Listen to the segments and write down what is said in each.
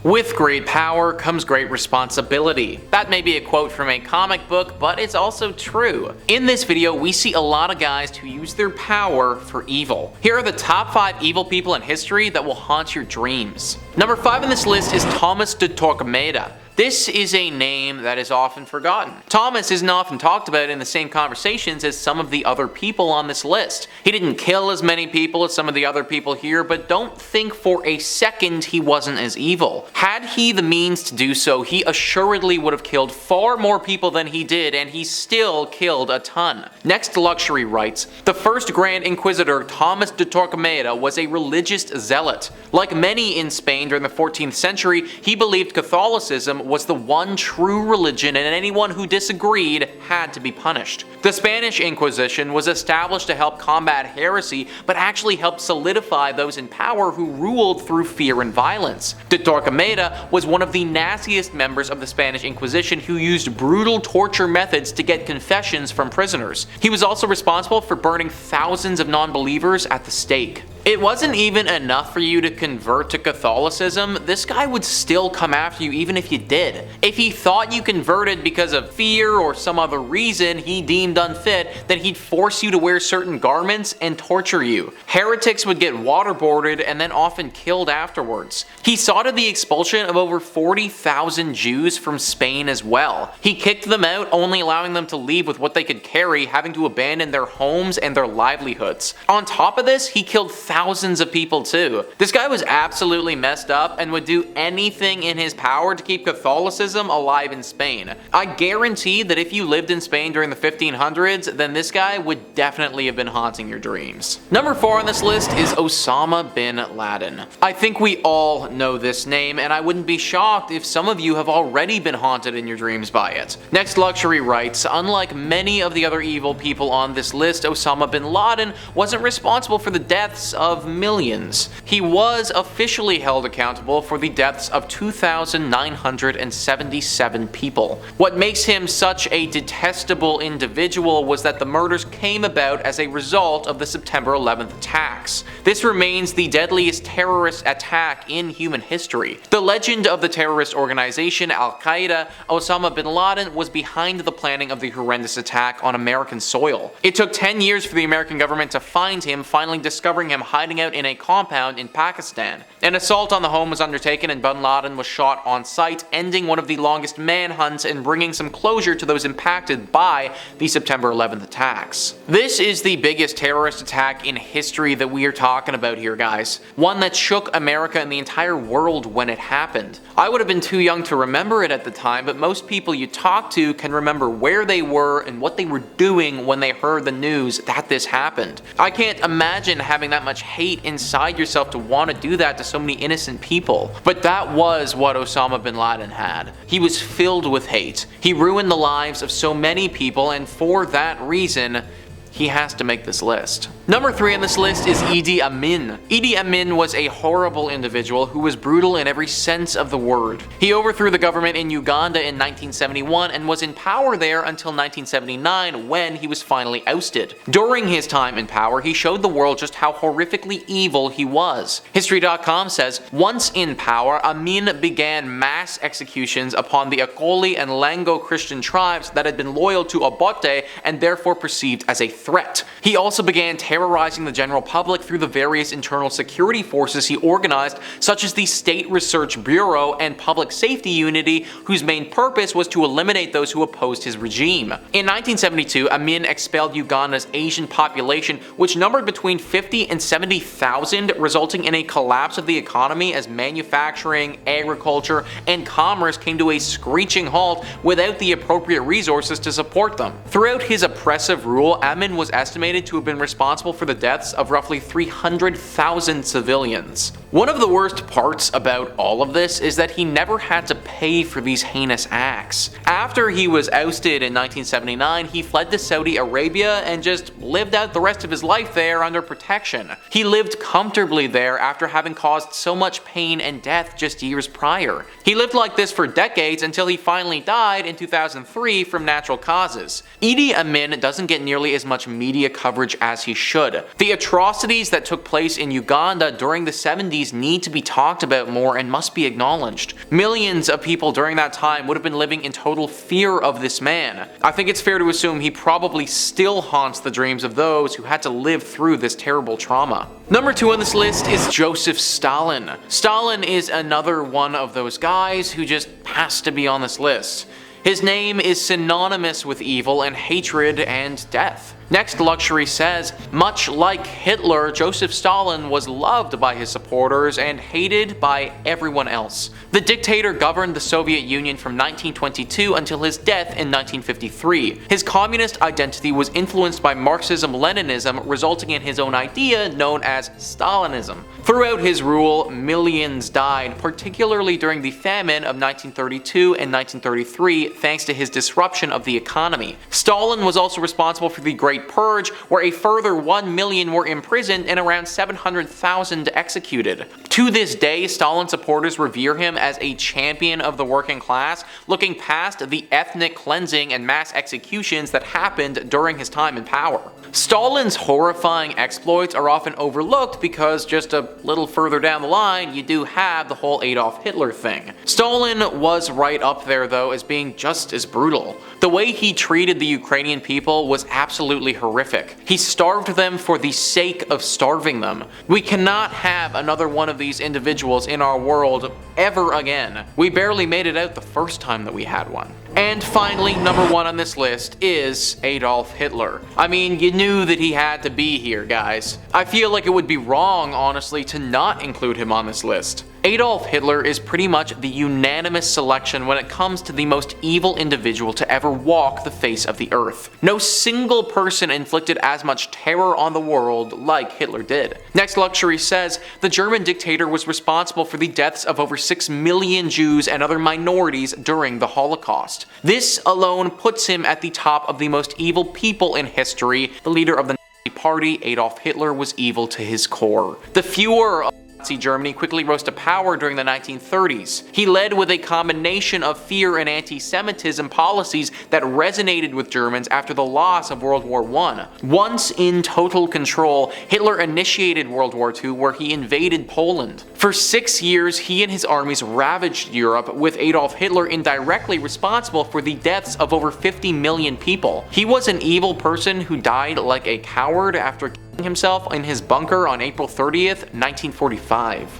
With great power comes great responsibility. That may be a quote from a comic book, but it's also true. In this video, we see a lot of guys who use their power for evil. Here are the top 5 evil people in history that will haunt your dreams. Number 5 on this list is Tomas De Torouemada. This is a name that is often forgotten. Thomas isn't often talked about in the same conversations as some of the other people on this list. He didn't kill as many people as some of the other people here, but don't think for a second he wasn't as evil. Had he the means to do so, he assuredly would have killed far more people than he did, and he still killed a ton. Next, Luxury writes, the first Grand Inquisitor Tomas De Torouemada was a religious zealot. Like many in Spain during the 14th century, he believed Catholicism was the one true religion, and anyone who disagreed had to be punished. The Spanish Inquisition was established to help combat heresy, but actually helped solidify those in power who ruled through fear and violence. De Torouemada was one of the nastiest members of the Spanish Inquisition who used brutal torture methods to get confessions from prisoners. He was also responsible for burning thousands of non-believers at the stake. It wasn't even enough for you to convert to Catholicism, this guy would still come after you even if you did. If he thought you converted because of fear or some other reason he deemed unfit, then he'd force you to wear certain garments and torture you. Heretics would get waterboarded and then often killed afterwards. He saw to the expulsion of over 40,000 Jews from Spain as well. He kicked them out, only allowing them to leave with what they could carry, having to abandon their homes and their livelihoods. On top of this, he killed thousands of people too. This guy was absolutely messed up and would do anything in his power to keep Catholicism alive in Spain. I guarantee that if you lived in Spain during the 1500s, then this guy would definitely have been haunting your dreams. Number 4 on this list is Osama Bin Laden. I think we all know this name, and I wouldn't be shocked if some of you have already been haunted in your dreams by it. Next, Luxury writes, unlike many of the other evil people on this list, Osama Bin Laden wasn't responsible for the deaths of millions. He was officially held accountable for the deaths of 2,977 people. What makes him such a detestable individual was that the murders came about as a result of the September 11th attacks. This remains the deadliest terrorist attack in human history. The legend of the terrorist organization Al-Qaeda, Osama Bin Laden was behind the planning of the horrendous attack on American soil. It took 10 years for the American government to find him, finally discovering him hiding out in a compound in Pakistan. An assault on the home was undertaken and Bin Laden was shot on sight, ending one of the longest manhunts and bringing some closure to those impacted by the September 11th attacks. This is the biggest terrorist attack in history that we are talking about here, guys. One that shook America and the entire world when it happened. I would have been too young to remember it at the time, but most people you talk to can remember where they were and what they were doing when they heard the news that this happened. I can't imagine having that much hate inside yourself to want to do that to so many innocent people. But that was what Osama Bin Laden had. He was filled with hate. He ruined the lives of so many people, and for that reason, he has to make this list. Number 3 on this list is Idi Amin. Idi Amin was a horrible individual who was brutal in every sense of the word. He overthrew the government in Uganda in 1971 and was in power there until 1979 when he was finally ousted. During his time in power, he showed the world just how horrifically evil he was. History.com says, once in power, Amin began mass executions upon the Akoli and Lango Christian tribes that had been loyal to Obote and therefore perceived as a threat. He also began terrorizing the general public through the various internal security forces he organized, such as the State Research Bureau and Public Safety Unity, whose main purpose was to eliminate those who opposed his regime. In 1972, Amin expelled Uganda's Asian population, which numbered between 50 and 70,000, resulting in a collapse of the economy as manufacturing, agriculture, and commerce came to a screeching halt without the appropriate resources to support them. Throughout his oppressive rule, Amin was estimated to have been responsible for the deaths of roughly 300,000 civilians. One of the worst parts about all of this is that he never had to pay for these heinous acts. After he was ousted in 1979, he fled to Saudi Arabia and just lived out the rest of his life there under protection. He lived comfortably there after having caused so much pain and death just years prior. He lived like this for decades until he finally died in 2003 from natural causes. Idi Amin doesn't get nearly as much media coverage as he should. The atrocities that took place in Uganda during the 70s tragedies need to be talked about more and must be acknowledged. Millions of people during that time would have been living in total fear of this man. I think it's fair to assume he probably still haunts the dreams of those who had to live through this terrible trauma. Number 2 on this list is Joseph Stalin. Stalin is another one of those guys who just has to be on this list. His name is synonymous with evil and hatred and death. Next, Luxury says, much like Hitler, Joseph Stalin was loved by his supporters and hated by everyone else. The dictator governed the Soviet Union from 1922 until his death in 1953. His communist identity was influenced by Marxism-Leninism, resulting in his own idea known as Stalinism. Throughout his rule, millions died, particularly during the famine of 1932 and 1933, thanks to his disruption of the economy. Stalin was also responsible for the Great Purge, where a further 1 million were imprisoned and around 700,000 executed. To this day, Stalin supporters revere him as a champion of the working class, looking past the ethnic cleansing and mass executions that happened during his time in power. Stalin's horrifying exploits are often overlooked because just a little further down the line, you do have the whole Adolf Hitler thing. Stalin was right up there though as being just as brutal. The way he treated the Ukrainian people was absolutely horrific. He starved them for the sake of starving them. We cannot have another one of these individuals in our world ever again. We barely made it out the first time that we had one. And finally, number 1 on this list is Adolf Hitler. I mean, you knew that he had to be here, guys. I feel like it would be wrong, honestly, to not include him on this list. Adolf Hitler is pretty much the unanimous selection when it comes to the most evil individual to ever walk the face of the earth. No single person inflicted as much terror on the world like Hitler did. Next, Luxury says, the German dictator was responsible for the deaths of over 6 million Jews and other minorities during the Holocaust. This alone puts him at the top of the most evil people in history. The leader of the Nazi Party, Adolf Hitler, was evil to his core. The Fuhrer of Nazi Germany quickly rose to power during the 1930s. He led with a combination of fear and anti-Semitism policies that resonated with Germans after the loss of World War I. Once in total control, Hitler initiated World War II, where he invaded Poland. For 6 years, he and his armies ravaged Europe, with Adolf Hitler indirectly responsible for the deaths of over 50 million people. He was an evil person who died like a coward after killing himself in his bunker on April 30th, 1945.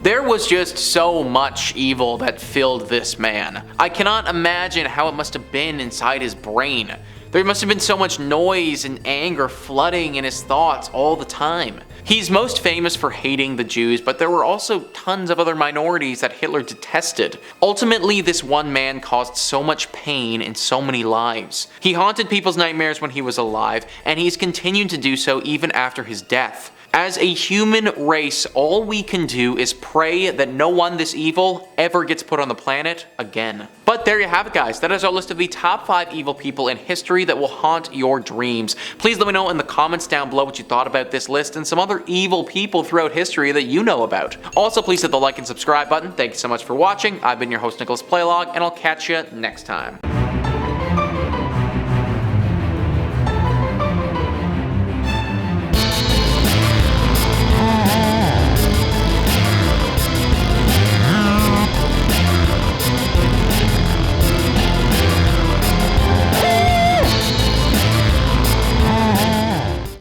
There was just so much evil that filled this man. I cannot imagine how it must have been inside his brain. There must have been so much noise and anger flooding in his thoughts all the time. He's most famous for hating the Jews, but there were also tons of other minorities that Hitler detested. Ultimately, this one man caused so much pain in so many lives. He haunted people's nightmares when he was alive, and he's continued to do so even after his death. As a human race, all we can do is pray that no one this evil ever gets put on the planet again. But there you have it, guys. That is our list of the top 5 evil people in history that will haunt your dreams. Please let me know in the comments down below what you thought about this list and some other evil people throughout history that you know about. Also, please hit the like and subscribe button. Thank you so much for watching. I've been your host, Nicholas Playlog, and I'll catch you next time.